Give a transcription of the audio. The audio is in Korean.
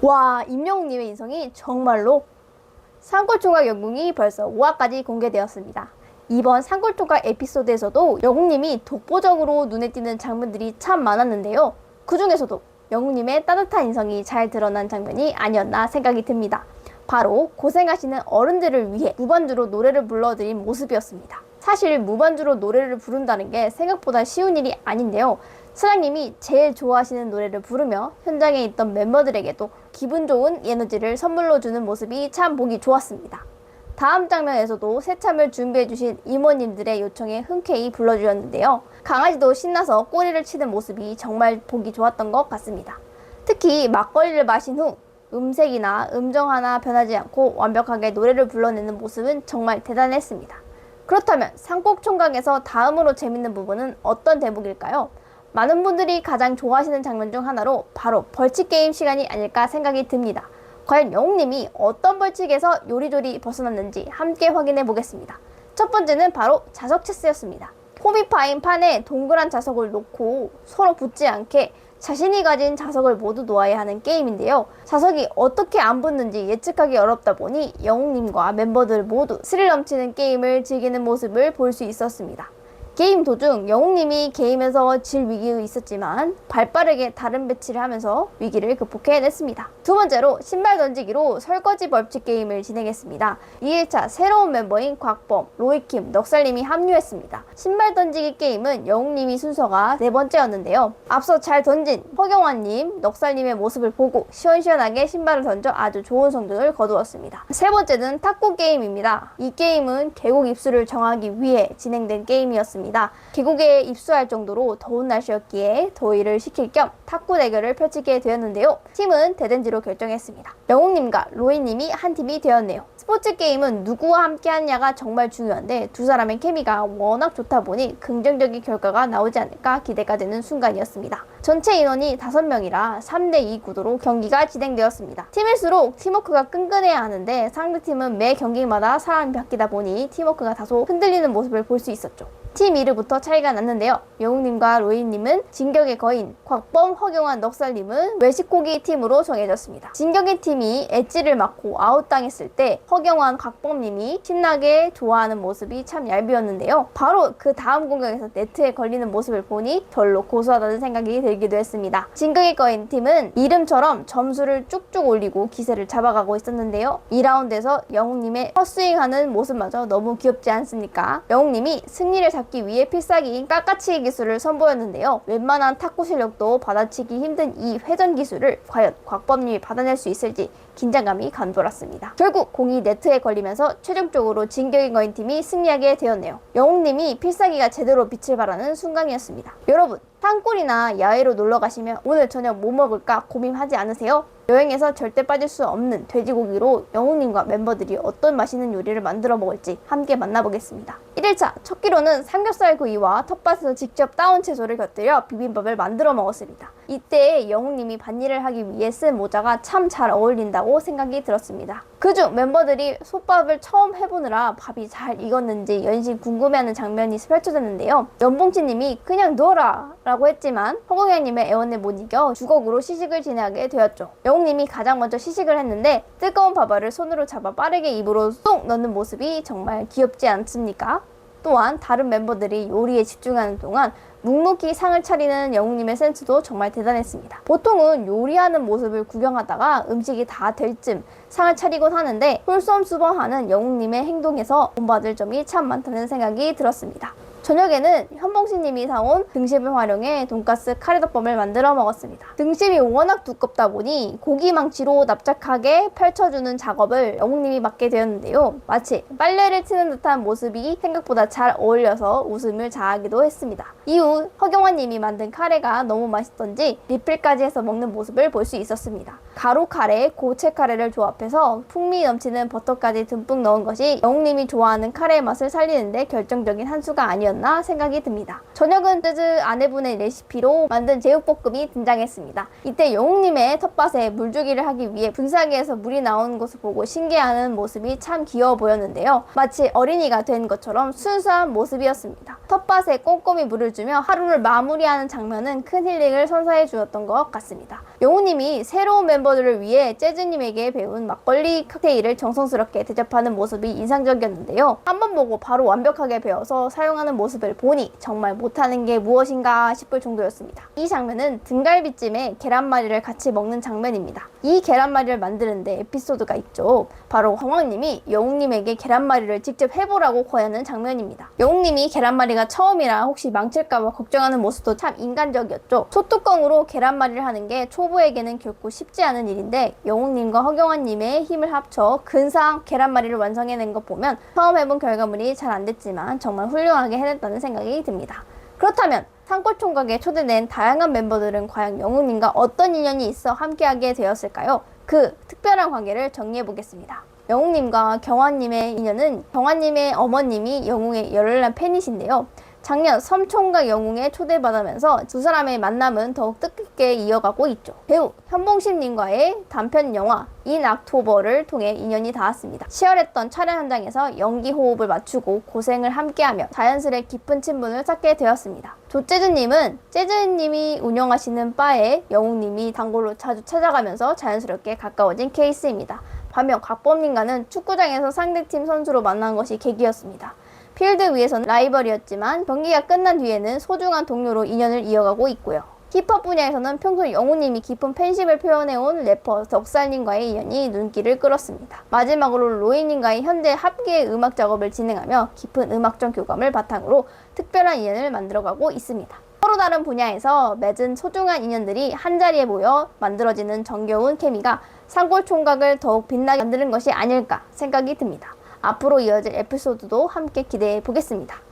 와, 임영웅님의 인성이 정말로. 산골총각 영웅이 벌써 5화까지 공개되었습니다. 이번 산골총각 에피소드에서도 영웅님이 독보적으로 눈에 띄는 장면들이 참 많았는데요. 그 중에서도 영웅님의 따뜻한 인성이 잘 드러난 장면이 아니었나 생각이 듭니다. 바로 고생하시는 어른들을 위해 무반주로 노래를 불러드린 모습이었습니다. 사실 무반주로 노래를 부른다는 게 생각보다 쉬운 일이 아닌데요. 사장님이 제일 좋아하시는 노래를 부르며 현장에 있던 멤버들에게도 기분 좋은 에너지를 선물로 주는 모습이 참 보기 좋았습니다. 다음 장면에서도 새참을 준비해주신 이모님들의 요청에 흔쾌히 불러주었는데요. 강아지도 신나서 꼬리를 치는 모습이 정말 보기 좋았던 것 같습니다. 특히 막걸리를 마신 후 음색이나 음정 하나 변하지 않고 완벽하게 노래를 불러내는 모습은 정말 대단했습니다. 그렇다면 산골총각에서 다음으로 재밌는 부분은 어떤 대목일까요? 많은 분들이 가장 좋아하시는 장면 중 하나로 바로 벌칙 게임 시간이 아닐까 생각이 듭니다. 과연 영웅님이 어떤 벌칙에서 요리조리 벗어났는지 함께 확인해 보겠습니다. 첫 번째는 바로 자석 체스였습니다. 폼이 파인 판에 동그란 자석을 놓고 서로 붙지 않게 자신이 가진 자석을 모두 놓아야 하는 게임인데요. 자석이 어떻게 안 붙는지 예측하기 어렵다 보니 영웅님과 멤버들 모두 스릴 넘치는 게임을 즐기는 모습을 볼 수 있었습니다. 게임 도중 영웅님이 게임에서 질 위기가 있었지만 발빠르게 다른 배치를 하면서 위기를 극복해냈습니다. 두 번째로 신발 던지기로 설거지 벌칙 게임을 진행했습니다. 2일차 새로운 멤버인 곽범, 로이킴, 넉살님이 합류했습니다. 신발 던지기 게임은 영웅님이 순서가 네 번째였는데요. 앞서 잘 던진 허경환님, 넉살님의 모습을 보고 시원시원하게 신발을 던져 아주 좋은 성적을 거두었습니다. 세 번째는 탁구 게임입니다. 이 게임은 계곡 입수를 정하기 위해 진행된 게임이었습니다. 계곡에 입수할 정도로 더운 날씨였기에 더위를 식힐 겸 탁구 대결을 펼치게 되었는데요. 팀은 대댄지로 결정했습니다. 영웅님과 로이님이 한 팀이 되었네요. 스포츠 게임은 누구와 함께 하느냐가 정말 중요한데 두 사람의 케미가 워낙 좋다 보니 긍정적인 결과가 나오지 않을까 기대가 되는 순간이었습니다. 전체 인원이 5명이라 3대2 구도로 경기가 진행되었습니다. 팀일수록 팀워크가 끈끈해야 하는데 상대팀은 매 경기마다 사람이 바뀌다 보니 팀워크가 다소 흔들리는 모습을 볼 수 있었죠. 팀 이름부터 차이가 났는데요. 영웅님과 로이님은 진격의 거인, 곽범, 허경환, 넉살님은 외식고기 팀으로 정해졌습니다. 진격의 팀이 엣지를 맞고 아웃당했을 때 허경환, 곽범님이 신나게 좋아하는 모습이 참 얄미웠는데요. 바로 그 다음 공격에서 네트에 걸리는 모습을 보니 별로 고소하다는 생각이 들기도 했습니다. 진격의 거인 팀은 이름처럼 점수를 쭉쭉 올리고 기세를 잡아가고 있었는데요. 2라운드에서 영웅님의 헛스윙하는 모습마저 너무 귀엽지 않습니까? 영웅님이 승리를 잡기 위해 필살기인 깎아치기 기술을 선보였는데요. 웬만한 탁구 실력도 받아치기 힘든 이 회전 기술을 과연 곽범님이 받아낼 수 있을지 긴장감이 감돌았습니다. 결국 공이 네트에 걸리면서 최종적으로 진격의 거인 팀이 승리하게 되었네요. 영웅님이 필살기가 제대로 빛을 발하는 순간이었습니다. 여러분, 산골이나 야외로 놀러 가시면 오늘 저녁 뭐 먹을까 고민하지 않으세요? 여행에서 절대 빠질 수 없는 돼지고기로 영웅님과 멤버들이 어떤 맛있는 요리를 만들어 먹을지 함께 만나보겠습니다. 1일차 첫 끼로는 삼겹살 구이와 텃밭에서 직접 따온 채소를 곁들여 비빔밥을 만들어 먹었습니다. 이때 영웅님이 밭일을 하기 위해 쓴 모자가 참 잘 어울린다고 생각이 들었습니다. 그중 멤버들이 솥밥을 처음 해보느라 밥이 잘 익었는지 연신 궁금해하는 장면이 펼쳐졌는데요. 연봉치님이 그냥 넣어라 라고 했지만 허공양님의 애원에 못 이겨 주걱으로 시식을 진행하게 되었죠. 영웅님이 가장 먼저 시식을 했는데 뜨거운 밥알을 손으로 잡아 빠르게 입으로 쏙 넣는 모습이 정말 귀엽지 않습니까? 또한 다른 멤버들이 요리에 집중하는 동안 묵묵히 상을 차리는 영웅님의 센스도 정말 대단했습니다. 보통은 요리하는 모습을 구경하다가 음식이 다 될 쯤 상을 차리곤 하는데 솔선수범하는 영웅님의 행동에서 본받을 점이 참 많다는 생각이 들었습니다. 저녁에는 현봉씨님이 사온 등심을 활용해 돈가스 카레덮밥을 만들어 먹었습니다. 등심이 워낙 두껍다 보니 고기 망치로 납작하게 펼쳐주는 작업을 영웅님이 맡게 되었는데요. 마치 빨래를 트는 듯한 모습이 생각보다 잘 어울려서 웃음을 자아기도 했습니다. 이후 허경환님이 만든 카레가 너무 맛있던지 리필까지 해서 먹는 모습을 볼 수 있었습니다. 가루 카레, 고체 카레를 조합해서 풍미 넘치는 버터까지 듬뿍 넣은 것이 영웅님이 좋아하는 카레의 맛을 살리는데 결정적인 한 수가 아니었나 모습이었나 생각이 듭니다. 저녁은 재즈 아내분의 레시피로 만든 제육볶음이 등장했습니다. 이때 영웅님의 텃밭에 물주기를 하기 위해 분사기에서 물이 나오는 것을 보고 신기해하는 모습이 참 귀여워 보였는데요. 마치 어린이가 된 것처럼 순수한 모습이었습니다. 텃밭에 꼼꼼히 물을 주며 하루를 마무리하는 장면은 큰 힐링을 선사해 주었던 것 같습니다. 영웅님이 새로운 멤버들을 위해 재즈님에게 배운 막걸리 칵테일을 정성스럽게 대접하는 모습이 인상적이었는데요. 한번 보고 바로 완벽하게 배워서 사용하는 모습을 보니 정말 못하는 게 무엇인가 싶을 정도였습니다. 이 장면은 등갈비찜에 계란말이를 같이 먹는 장면입니다. 이 계란말이를 만드는데 에피소드가 있죠. 바로 황왕님이 영웅님에게 계란말이를 직접 해보라고 권하는 장면입니다. 영웅님이 계란말이가 처음이라 혹시 망칠까봐 걱정하는 모습도 참 인간적이었죠. 소뚜껑으로 계란말이를 하는 게 초보에게는 결코 쉽지 않은 일인데 영웅님과 허경환님의 힘을 합쳐 근사한 계란말이를 완성해낸 것 보면 처음 해본 결과물이 잘 안됐지만 정말 훌륭하게 해냈다는 생각이 듭니다. 그렇다면 산골총각에 초대된 다양한 멤버들은 과연 영웅님과 어떤 인연이 있어 함께하게 되었을까요? 그 특별한 관계를 정리해보겠습니다. 영웅님과 경환님의 인연은 경환님의 어머님이 영웅의 열렬한 팬이신데요. 작년 섬총각 영웅에 초대받으면서 두 사람의 만남은 더욱 뜻깊게 이어가고 있죠. 배우 현봉심님과의 단편 영화 인 악토버를 통해 인연이 닿았습니다. 치열했던 촬영 현장에서 연기 호흡을 맞추고 고생을 함께하며 자연스레 깊은 친분을 쌓게 되었습니다. 조재즈님은 재즈님이 운영하시는 바에 영웅님이 단골로 자주 찾아가면서 자연스럽게 가까워진 케이스입니다. 반면 곽범님과는 축구장에서 상대팀 선수로 만난 것이 계기였습니다. 필드 위에서는 라이벌이었지만 경기가 끝난 뒤에는 소중한 동료로 인연을 이어가고 있고요. 힙합 분야에서는 평소 영웅님이 깊은 팬심을 표현해온 래퍼 덕살님과의 인연이 눈길을 끌었습니다. 마지막으로 로이님과의 현재 합계 음악 작업을 진행하며 깊은 음악적 교감을 바탕으로 특별한 인연을 만들어가고 있습니다. 서로 다른 분야에서 맺은 소중한 인연들이 한자리에 모여 만들어지는 정겨운 케미가 산골총각을 더욱 빛나게 만드는 것이 아닐까 생각이 듭니다. 앞으로 이어질 에피소드도 함께 기대해 보겠습니다.